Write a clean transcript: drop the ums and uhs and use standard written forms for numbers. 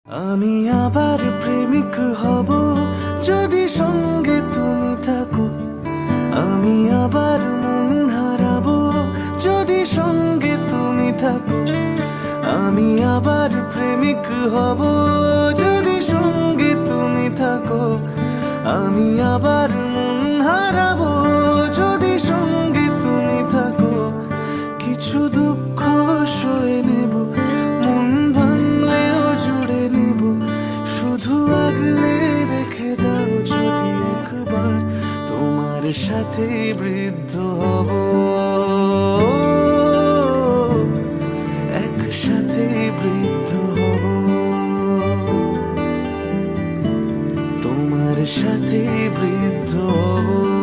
আমি আবার প্রেমিক হব যদি সঙ্গে তুমি থাকো। আমি আবার মন হারাবো যদি সঙ্গে তুমি থাকো। আমি আবার প্রেমিক হব যদি সঙ্গে তুমি থাকো। আমি আবার মন হারাবো যদি সঙ্গে তুমি থাকো। কিছু দুঃখ সয়ে নেব, মন ভাঙলেও জুড়ে নেব। শুধু আগলে রেখে দাও যদি একবার তোমার সাথে বৃদ্ধ হব। একসাথে বৃদ্ধ হব, তোমার সাথে বৃদ্ধ হব।